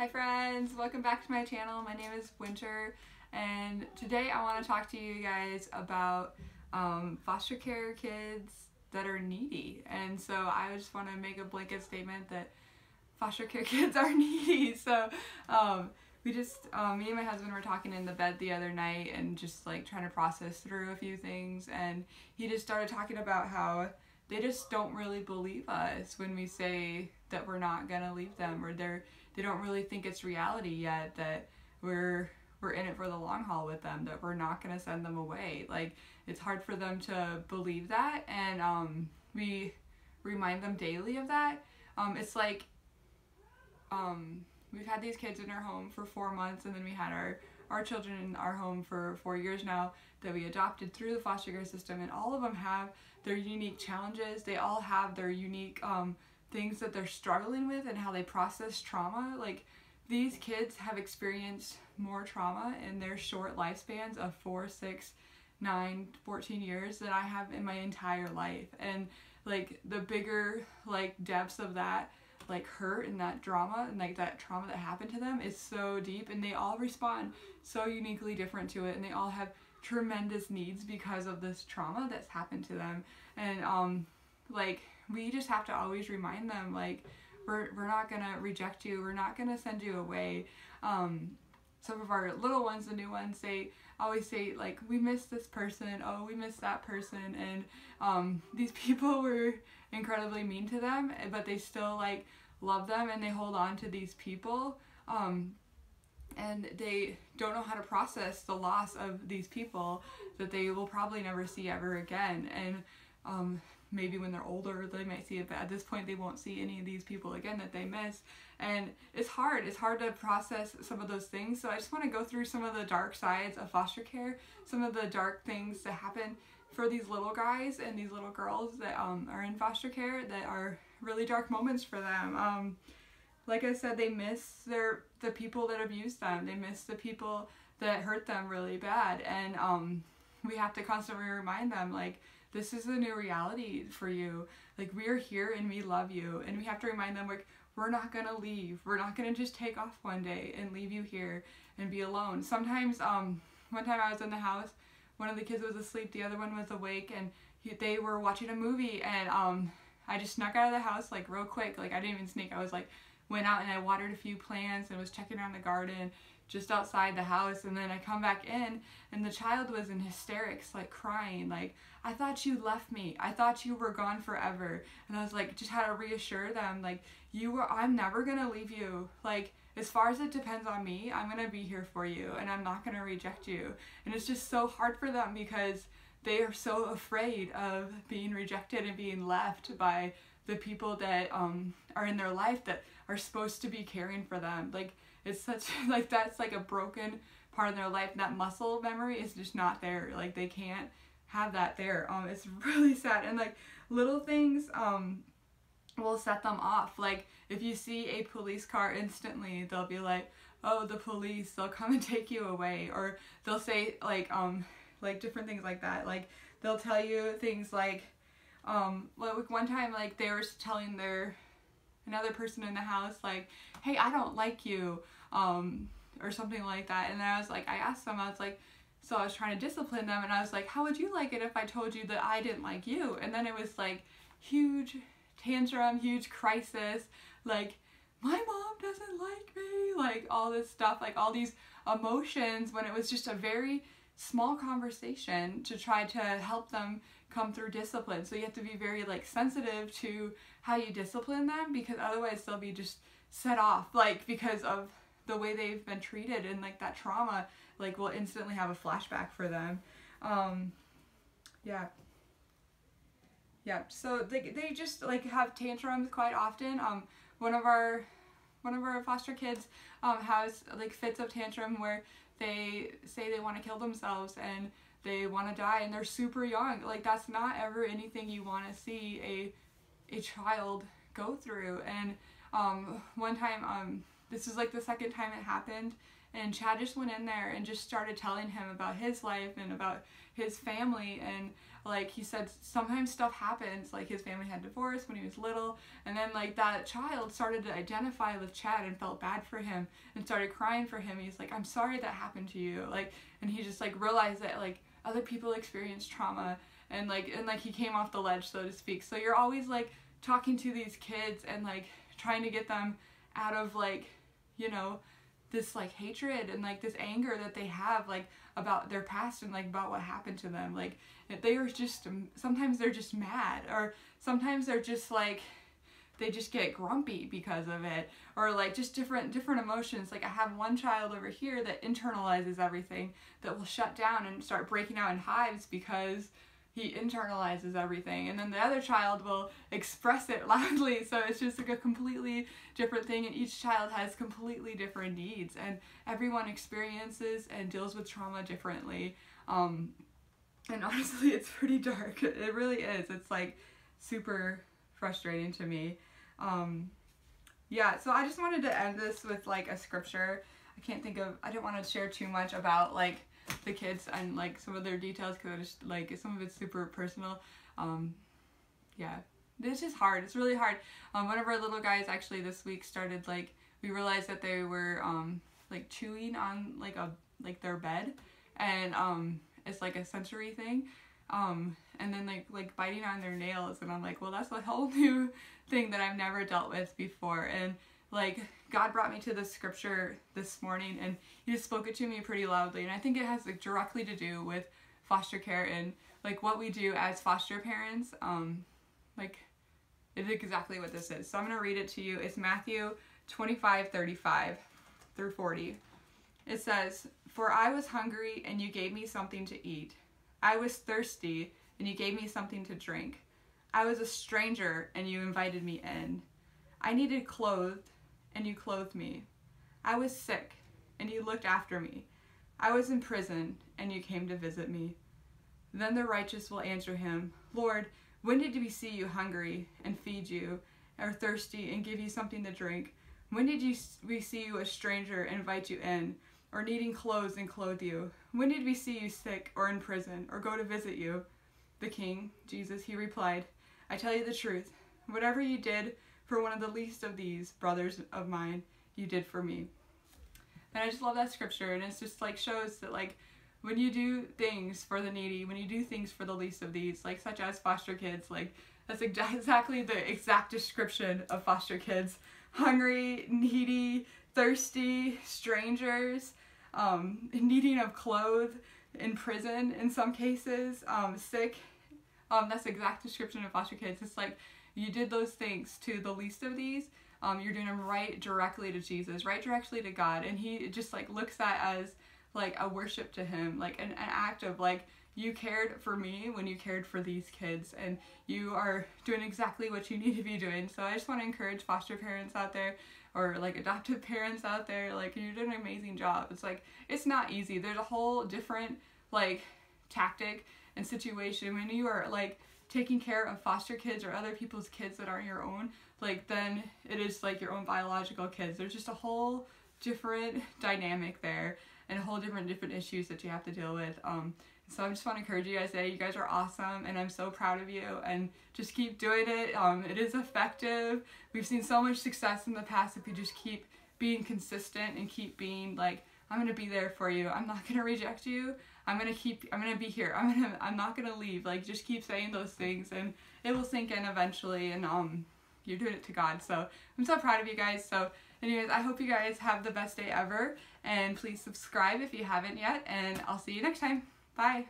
Hi friends, welcome back to my channel. My name is Winter and today I want to talk to you guys about foster care kids that are needy. And so I just want to make a blanket statement that foster care kids are needy. So me and my husband were talking in the bed the other night and just like trying to process through a few things, and he just started talking about how they just don't really believe us when we say that we're not gonna leave them, or they don't really think it's reality yet that we're in it for the long haul with them, that we're not gonna send them away. Like, it's hard for them to believe that, and we remind them daily of that. It's like we've had these kids in our home for 4 months, and then we had our children in our home for 4 years now that we adopted through the foster care system, and all of them have their unique challenges. They all have their unique things that they're struggling with and how they process trauma. Like, these kids have experienced more trauma in their short lifespans of 4, 6, 9, 14 years than I have in my entire life. And like, the bigger like depths of that like hurt and that drama and like that trauma that happened to them is so deep, and they all respond so uniquely different to it, and they all have tremendous needs because of this trauma that's happened to them. And like, we just have to always remind them, like, we're not gonna reject you, we're not gonna send you away. Some of our little ones, the new ones, they always say like, we miss this person, oh we miss that person, and these people were incredibly mean to them, but they still like love them, and they hold on to these people, and they don't know how to process the loss of these people that they will probably never see ever again. And maybe when they're older they might see it, but at this point they won't see any of these people again that they miss. And it's hard to process some of those things. So I just want to go through some of the dark sides of foster care, some of the dark things that happen for these little guys and these little girls that are in foster care, that are really dark moments for them. Like I said, they miss the people that abuse them. They miss the people that hurt them really bad, and we have to constantly remind them, like, this is the new reality for you. Like, we're here and we love you, and we have to remind them, like, we're not gonna leave. We're not gonna just take off one day and leave you here and be alone. Sometimes, one time I was in the house, one of the kids was asleep, the other one was awake, and they were watching a movie, and I just snuck out of the house like real quick. Like, I didn't even sneak. I was like, went out and I watered a few plants and was checking around the garden just outside the house, and then I come back in and the child was in hysterics, like crying, like, I thought you left me, I thought you were gone forever. And I was like, just had to reassure them, like, I'm never gonna leave you. Like, as far as it depends on me, I'm gonna be here for you, and I'm not gonna reject you. And it's just so hard for them because they are so afraid of being rejected and being left by the people that are in their life that are supposed to be caring for them. Like, it's such, like, that's like a broken part of their life, and that muscle memory is just not there. Like, they can't have that there. It's really sad. And like, little things will set them off. Like, if you see a police car, instantly they'll be like, oh, the police, they'll come and take you away. Or they'll say like different things like that. Like, they'll tell you things like one time, like, they were telling another person in the house, like, hey, I don't like you, or something like that. And then I was like, I asked them, I was like, so I was trying to discipline them, and I was like, how would you like it if I told you that I didn't like you? And then it was like huge tantrum, huge crisis, like, my mom doesn't like me, like, all this stuff, like, all these emotions, when it was just a very small conversation to try to help them come through discipline. So you have to be very like sensitive to how you discipline them, because otherwise they'll be just set off, like, because of the way they've been treated, and like that trauma like will instantly have a flashback for them. So they just like have tantrums quite often. One of our foster kids has like fits of tantrum where they say they want to kill themselves and they want to die, and they're super young. Like, that's not ever anything you want to see a child go through. And one time this is like the second time it happened, and Chad just went in there and just started telling him about his life and about his family. And like he said, sometimes stuff happens, like his family had divorced when he was little, and then like that child started to identify with Chad and felt bad for him and started crying for him. He's like, I'm sorry that happened to you, like, and he just like realized that like other people experience trauma, and like he came off the ledge, so to speak. So you're always like talking to these kids and like trying to get them out of like, you know, this like hatred and like this anger that they have like about their past and like about what happened to them. Like they are just, sometimes they're just mad, or sometimes they're just like, they just get grumpy because of it, or like just different emotions. Like I have one child over here that internalizes everything, that will shut down and start breaking out in hives because he internalizes everything, and then the other child will express it loudly. So it's just like a completely different thing, and each child has completely different needs, and everyone experiences and deals with trauma differently. And honestly, it's pretty dark. It really is. It's like super frustrating to me. Yeah, so I just wanted to end this with like a scripture. I didn't want to share too much about like the kids and like some of their details, because I just like some of it's super personal. Yeah, it's just hard. It's really hard. One of our little guys actually this week started, like, we realized that they were like chewing on like their bed, and it's like a sensory thing, and then like biting on their nails, and I'm like, well, that's a whole new thing that I've never dealt with before. And like God brought me to this scripture this morning, and he just spoke it to me pretty loudly, and I think it has like directly to do with foster care and like what we do as foster parents. Like it's exactly what this is. So I'm going to read it to you. It's Matthew 25:35 through 40. It says, "For I was hungry and you gave me something to eat. I was thirsty and you gave me something to drink. I was a stranger and you invited me in. I needed clothed and you clothed me. I was sick and you looked after me. I was in prison and you came to visit me." Then the righteous will answer him, "Lord, when did we see you hungry and feed you, or thirsty and give you something to drink? When did we see you a stranger and invite you in, or needing clothes and clothe you? When did we see you sick or in prison, or go to visit you?" The king, Jesus, he replied, "I tell you the truth, whatever you did for one of the least of these brothers of mine, you did for me." And I just love that scripture, and it's just like shows that like when you do things for the needy, when you do things for the least of these, like such as foster kids, like that's exactly the exact description of foster kids: hungry, needy, thirsty, strangers, needing of clothes, in prison in some cases, sick. That's the exact description of foster kids. It's like you did those things to the least of these. You're doing them right directly to Jesus, right directly to God, and he just like looks at as like a worship to him, like an act of like, you cared for me when you cared for these kids, and you are doing exactly what you need to be doing. So I just want to encourage foster parents out there, or like adoptive parents out there, like you're doing an amazing job. It's like, it's not easy. There's a whole different like tactic and situation when you are like taking care of foster kids or other people's kids that aren't your own, like then it is like your own biological kids. There's just a whole different dynamic there, and a whole different issues that you have to deal with. So I just want to encourage you guys today. You guys are awesome, and I'm so proud of you, and just keep doing it. It is effective. We've seen so much success in the past if you just keep being consistent and keep being like, I'm going to be there for you. I'm not going to reject you. I'm going to be here. I'm not going to leave. Like, just keep saying those things, and it will sink in eventually, and you're doing it to God. So I'm so proud of you guys. So anyways, I hope you guys have the best day ever, and please subscribe if you haven't yet, and I'll see you next time. Bye.